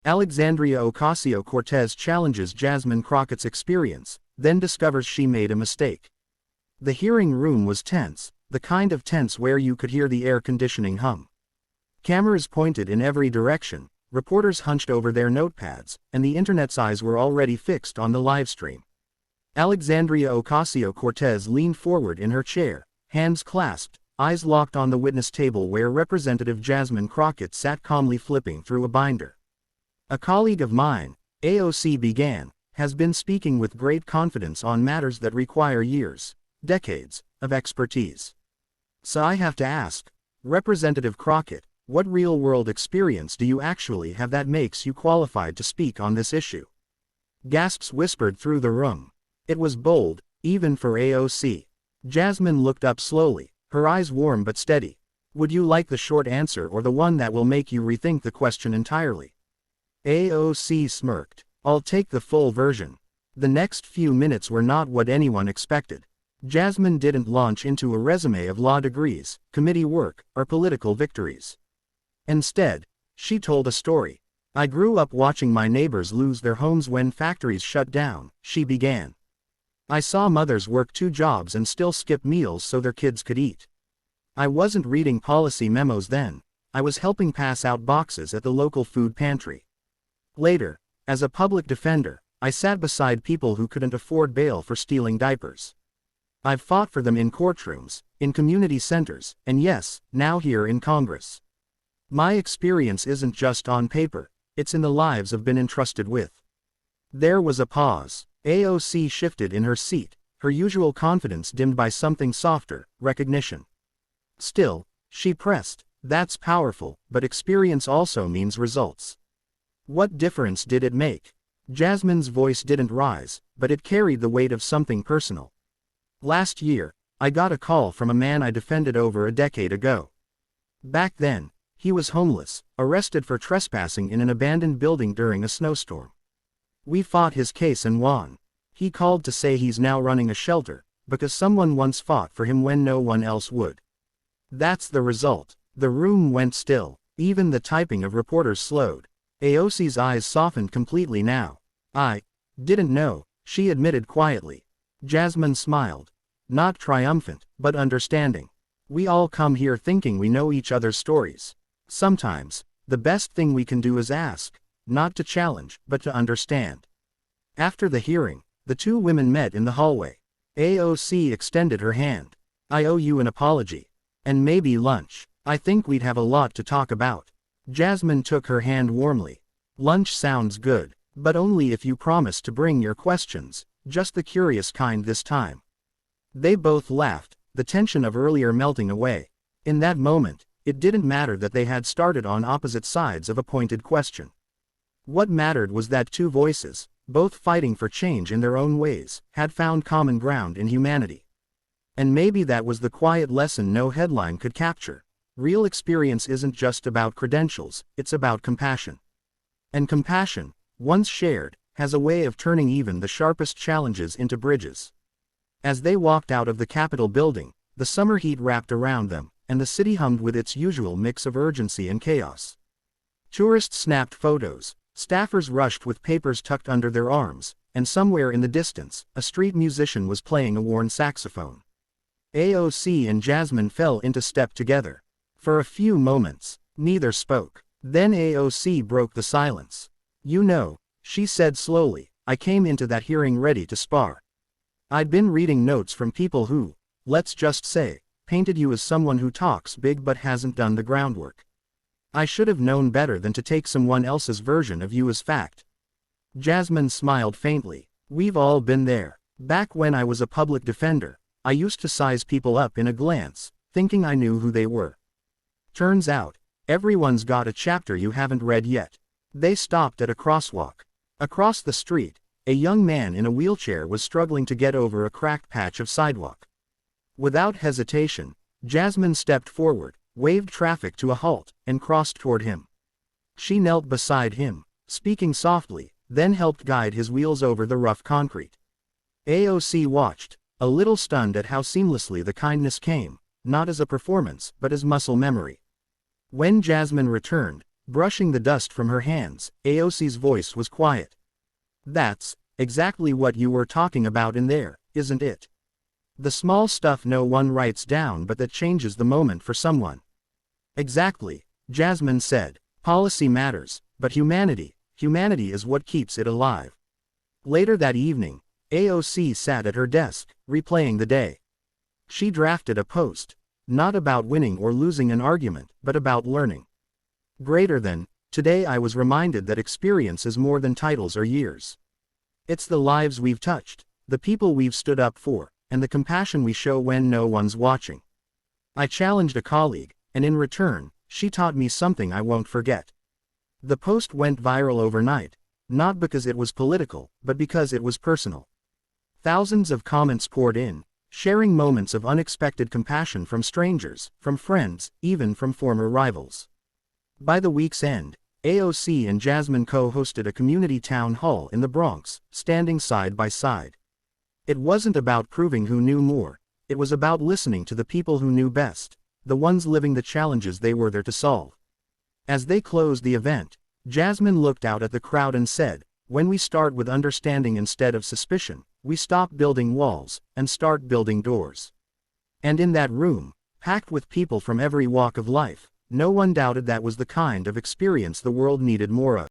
Alexandria Ocasio-Cortez challenges Jasmine Crockett's experience, then discovers she made a mistake. The hearing room was tense, the kind of tense where you could hear the air conditioning hum. Cameras pointed in every direction, reporters hunched over their notepads, and the internet's eyes were already fixed on the livestream. Alexandria Ocasio-Cortez leaned forward in her chair, hands clasped, eyes locked on the witness table where Representative Jasmine Crockett sat calmly flipping through a binder. "A colleague of mine," AOC began, "has been speaking with great confidence on matters that require years, decades, of expertise. So I have to ask, Representative Crockett, what real-world experience do you actually have that makes you qualified to speak on this issue?" Gasps whispered through the room. It was bold, even for AOC. Jasmine looked up slowly, her eyes warm but steady. "Would you like the short answer or the one that will make you rethink the question entirely?" AOC smirked. "I'll take the full version." The next few minutes were not what anyone expected. Jasmine didn't launch into a resume of law degrees, committee work, or political victories. Instead, she told a story. "I grew up watching my neighbors lose their homes when factories shut down," she began. "I saw mothers work 2 jobs and still skip meals so their kids could eat. I wasn't reading policy memos then, I was helping pass out boxes at the local food pantry. Later, as a public defender, I sat beside people who couldn't afford bail for stealing diapers. I've fought for them in courtrooms, in community centers, and yes, now here in Congress. My experience isn't just on paper, it's in the lives I've been entrusted with." There was a pause. AOC shifted in her seat, her usual confidence dimmed by something softer, recognition. Still, she pressed, "That's powerful, but experience also means results. What difference did it make?" Jasmine's voice didn't rise, but it carried the weight of something personal. "Last year, I got a call from a man I defended over a decade ago. Back then, he was homeless, arrested for trespassing in an abandoned building during a snowstorm. We fought his case and won. He called to say he's now running a shelter, because someone once fought for him when no one else would." That's the result. The room went still, even the typing of reporters slowed. AOC's eyes softened completely now. "I didn't know," she admitted quietly. Jasmine smiled. Not triumphant, but understanding. "We all come here thinking we know each other's stories. Sometimes, the best thing we can do is ask, not to challenge, but to understand." After the hearing, the 2 women met in the hallway. AOC extended her hand. "I owe you an apology. And maybe lunch. I think we'd have a lot to talk about." Jasmine took her hand warmly. "Lunch sounds good, but only if you promise to bring your questions, just the curious kind this time." They both laughed, the tension of earlier melting away. In that moment, it didn't matter that they had started on opposite sides of a pointed question. What mattered was that 2 voices, both fighting for change in their own ways, had found common ground in humanity. And maybe that was the quiet lesson no headline could capture. Real experience isn't just about credentials, it's about compassion. And compassion, once shared, has a way of turning even the sharpest challenges into bridges. As they walked out of the Capitol building, the summer heat wrapped around them, and the city hummed with its usual mix of urgency and chaos. Tourists snapped photos, staffers rushed with papers tucked under their arms, and somewhere in the distance, a street musician was playing a worn saxophone. AOC and Jasmine fell into step together. For a few moments, neither spoke. Then AOC broke the silence. "You know," she said slowly, "I came into that hearing ready to spar. I'd been reading notes from people who, let's just say, painted you as someone who talks big but hasn't done the groundwork. I should have known better than to take someone else's version of you as fact." Jasmine smiled faintly. "We've all been there. Back when I was a public defender, I used to size people up in a glance, thinking I knew who they were. Turns out, everyone's got a chapter you haven't read yet." They stopped at a crosswalk. Across the street, a young man in a wheelchair was struggling to get over a cracked patch of sidewalk. Without hesitation, Jasmine stepped forward, waved traffic to a halt, and crossed toward him. She knelt beside him, speaking softly, then helped guide his wheels over the rough concrete. AOC watched, a little stunned at how seamlessly the kindness came, not as a performance, but as muscle memory. When Jasmine returned, Brushing the dust from her hands, AOC's voice was quiet. That's exactly what you were talking about in there, isn't it? The small stuff no one writes down but that changes the moment for someone. Exactly, Jasmine said. Policy matters, but humanity is what keeps it alive. Later that evening, AOC sat at her desk, replaying the day. She drafted a post, not about winning or losing an argument, but about learning. Greater than, today I was reminded that experience is more than titles or years. It's the lives we've touched, the people we've stood up for, and the compassion we show when no one's watching. I challenged a colleague, and in return, she taught me something I won't forget. The post went viral overnight, not because it was political, but because it was personal. Thousands of comments poured in, sharing moments of unexpected compassion from strangers, from friends, even from former rivals. By the week's end, AOC and Jasmine co-hosted a community town hall in the Bronx, standing side by side. It wasn't about proving who knew more, it was about listening to the people who knew best, the ones living the challenges they were there to solve. As they closed the event, Jasmine looked out at the crowd and said, "When we start with understanding instead of suspicion, we stop building walls, and start building doors." And in that room, packed with people from every walk of life, no one doubted that was the kind of experience the world needed more of.